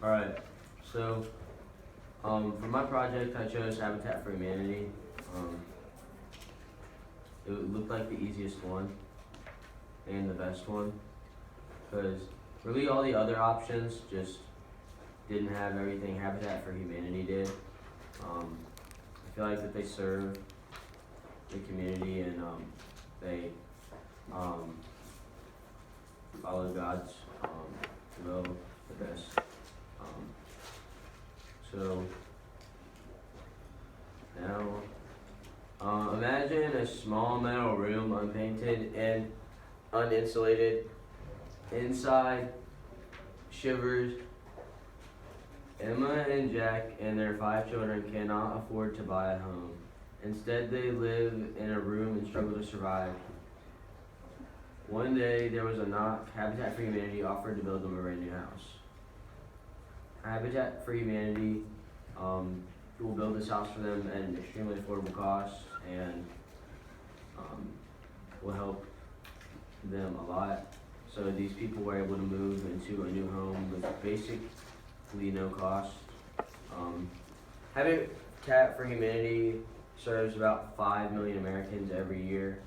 Alright, so for my project I chose Habitat for Humanity. It looked like the easiest one and the best one, because really all the other options just didn't have everything Habitat for Humanity did. I feel like that they serve the community and they follow God's will the best. So now, imagine a small metal room, unpainted and uninsulated. Inside shivers. Emma and Jack and their 5 children cannot afford to buy a home. Instead, they live in a room and struggle to survive. One day, there was a knock. Habitat for Humanity offered to build them a brand new house. Habitat for Humanity will build this house for them at an extremely affordable cost and will help them a lot. So these people were able to move into a new home with basically no cost. Habitat for Humanity serves about 5 million Americans every year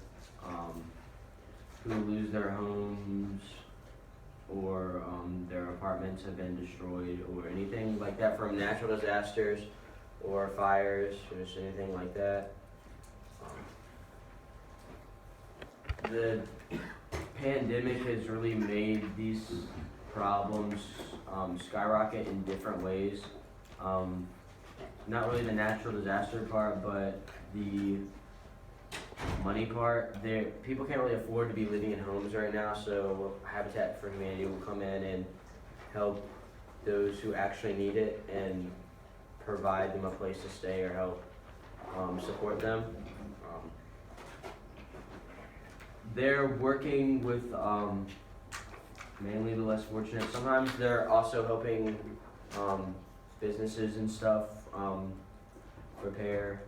who lose their homes or their apartments have been destroyed or anything like that from natural disasters or fires or just anything like that. The pandemic has really made these problems skyrocket in different ways. Not really the natural disaster part, but the money part. People can't really afford to be living in homes right now, so Habitat for Humanity will come in and help those who actually need it and provide them a place to stay or help support them. They're working with mainly the less fortunate. Sometimes they're also helping businesses and stuff prepare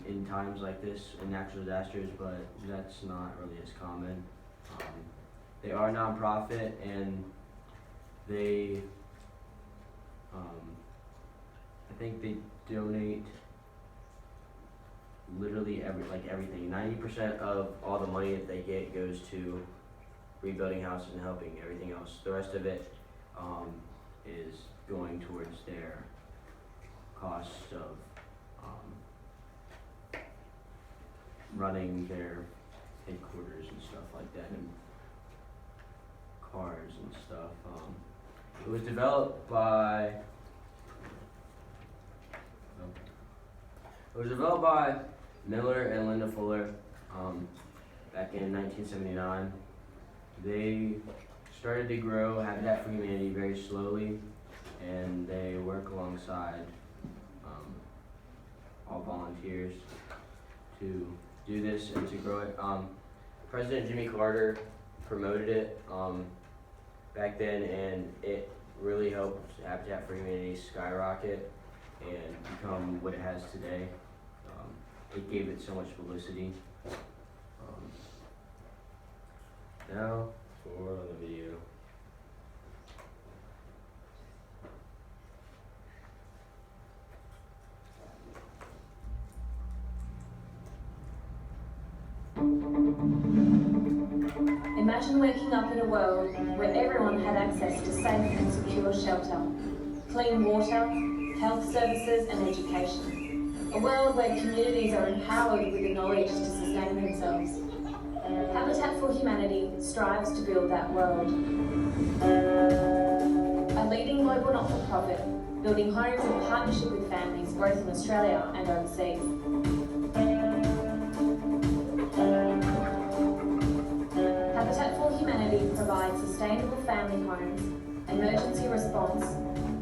in times like this in natural disasters, but that's not really as common. They are nonprofit and they I think they donate literally everything. 90% of all the money that they get goes to rebuilding houses and helping everything else. The rest of it is going towards their cost of running their headquarters and stuff like that, and cars and stuff. It was developed by Miller and Linda Fuller back in 1979. They started to grow Habitat for Humanity very slowly, and they work alongside all volunteers to do this and to grow it. President Jimmy Carter promoted it back then, and it really helped Habitat for Humanity skyrocket and become what it has today. It gave it so much publicity. Now for the video. Imagine waking up in a world where everyone had access to safe and secure shelter, clean water, health services and education. A world where communities are empowered with the knowledge to sustain themselves. Habitat for Humanity strives to build that world. A leading global not-for-profit, building homes in partnership with families both in Australia and overseas. Habitat for Humanity provides sustainable family homes, emergency response,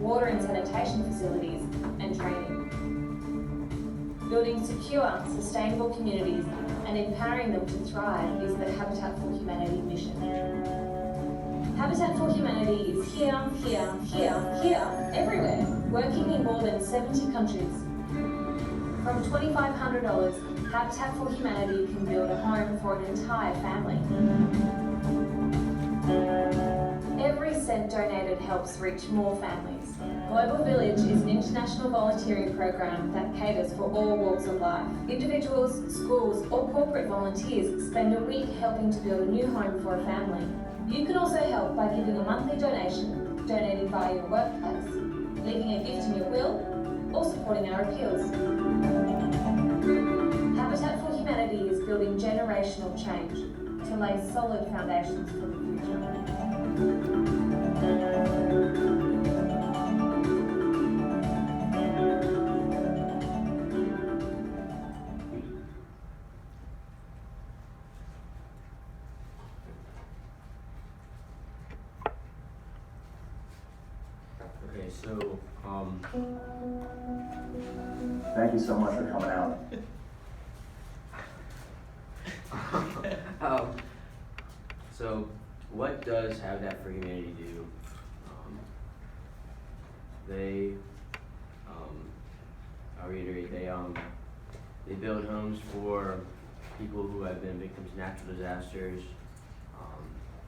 water and sanitation facilities, and training. Building secure, sustainable communities and empowering them to thrive is the Habitat for Humanity mission. Habitat for Humanity is here, everywhere, working in more than 70 countries. From $2,500, Habitat for Humanity can build a home for an entire family. Every cent donated donated helps reach more families. Global Village is an international volunteering program that caters for all walks of life. Individuals, schools, or corporate volunteers spend a week helping to build a new home for a family. You can also help by giving a monthly donation, donating via your workplace, leaving a gift in your will, or supporting our appeals. Habitat for Humanity is building generational change to lay solid foundations for the future. Okay, so, Thank you so much for coming out. so what does Habitat for Humanity do? I'll reiterate, they build homes for people who have been victims of natural disasters,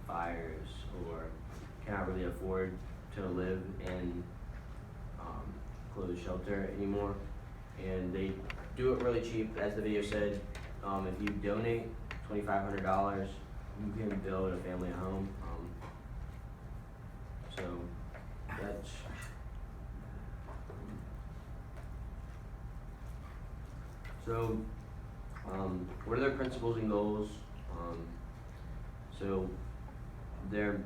fires, or cannot really afford to live in closed shelter anymore. And they do it really cheap, as the video said. If you donate $2,500, you can build a family a home. So that's what are their principles and goals? So their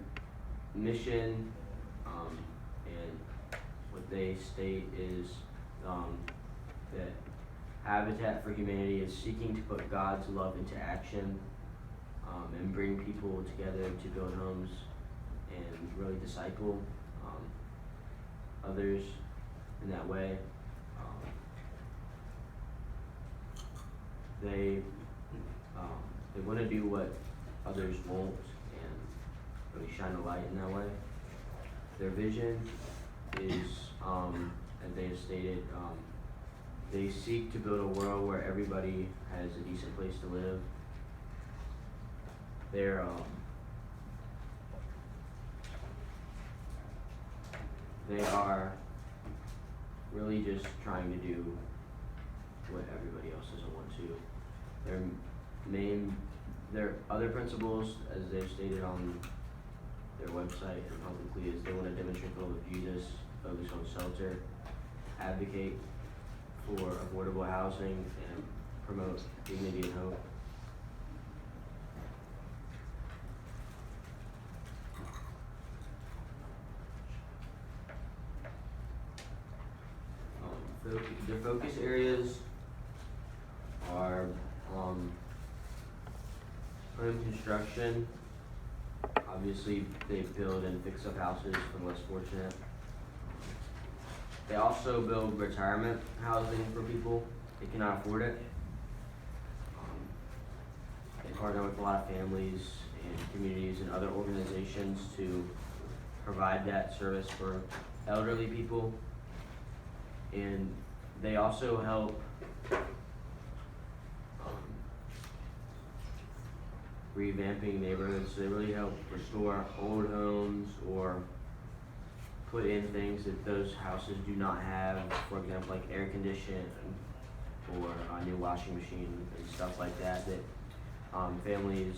mission and what they state is that Habitat for Humanity is seeking to put God's love into action and bring people together to build homes and really disciple others in that way. They want to do what others won't and really shine a light in that way. Their vision is, as they have stated, they seek to build a world where everybody has a decent place to live. They are really just trying to do what everybody else doesn't want to. Their other principles, as they've stated on their website and publicly, is they want to demonstrate the love of Jesus, focus on shelter, advocate for affordable housing, and promote dignity and hope. The focus areas are home construction. Obviously, they build and fix up houses for the less fortunate. They also build retirement housing for people that cannot afford it. They partner with a lot of families and communities and other organizations to provide that service for elderly people. And they also help revamping neighborhoods. So they really help restore old homes or put in things that those houses do not have, for example, like air conditioning or a new washing machine and stuff like that, that families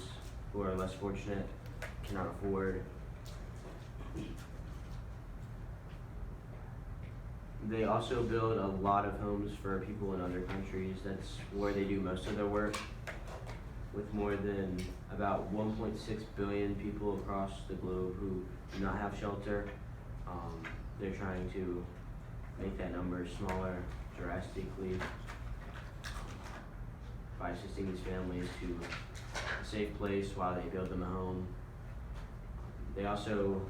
who are less fortunate cannot afford. They also build a lot of homes for people in other countries. That's where they do most of their work, with more than about 1.6 billion people across the globe who do not have shelter. They're trying to make that number smaller drastically by assisting these families to a safe place while they build them a home. They also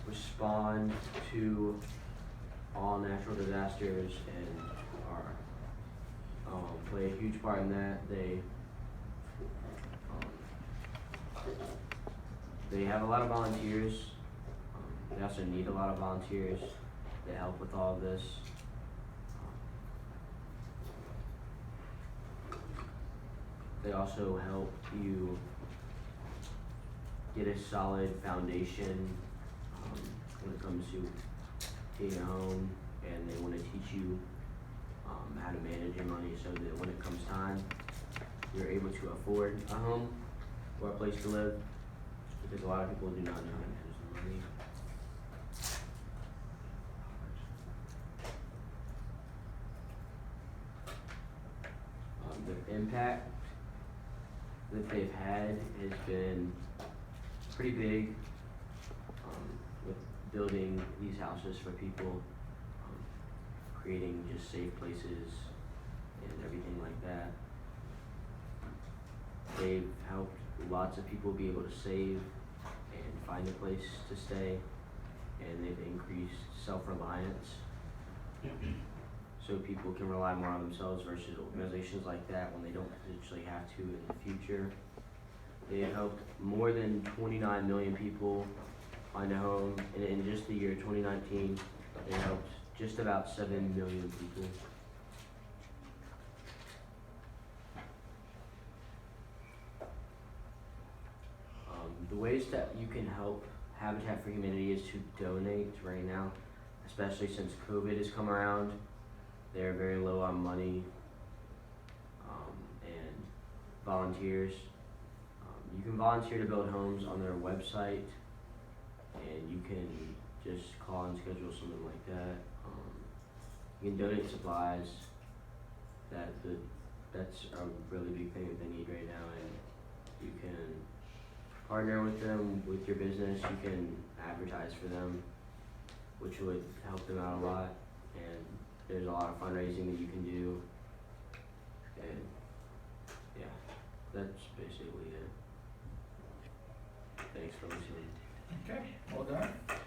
respond to all natural disasters and are play a huge part in that. They have a lot of volunteers. They also need a lot of volunteers to help with all of this. They also help you get a solid foundation when it comes to getting a home, and they want to teach you how to manage your money so that when it comes time, you're able to afford a home or a place to live, because a lot of people do not know how to manage their money. The impact that they've had has been pretty big, with building these houses for people, creating just safe places and everything like that. They've helped lots of people be able to save and find a place to stay, and they've increased self-reliance. So people can rely more on themselves versus organizations like that when they don't potentially have to in the future. They have helped more than 29 million people find a home, and in just the year 2019, they helped just about 7 million people. The ways that you can help Habitat for Humanity is to donate right now, especially since COVID has come around. They're very low on money and volunteers. You can volunteer to build homes on their website, and you can just call and schedule something like that. You can donate supplies. That's a really big thing that they need right now, and you can partner with them with your business. You can advertise for them, which would help them out a lot. And there's a lot of fundraising that you can do, and yeah, that's basically it. Thanks for listening. Okay, well done.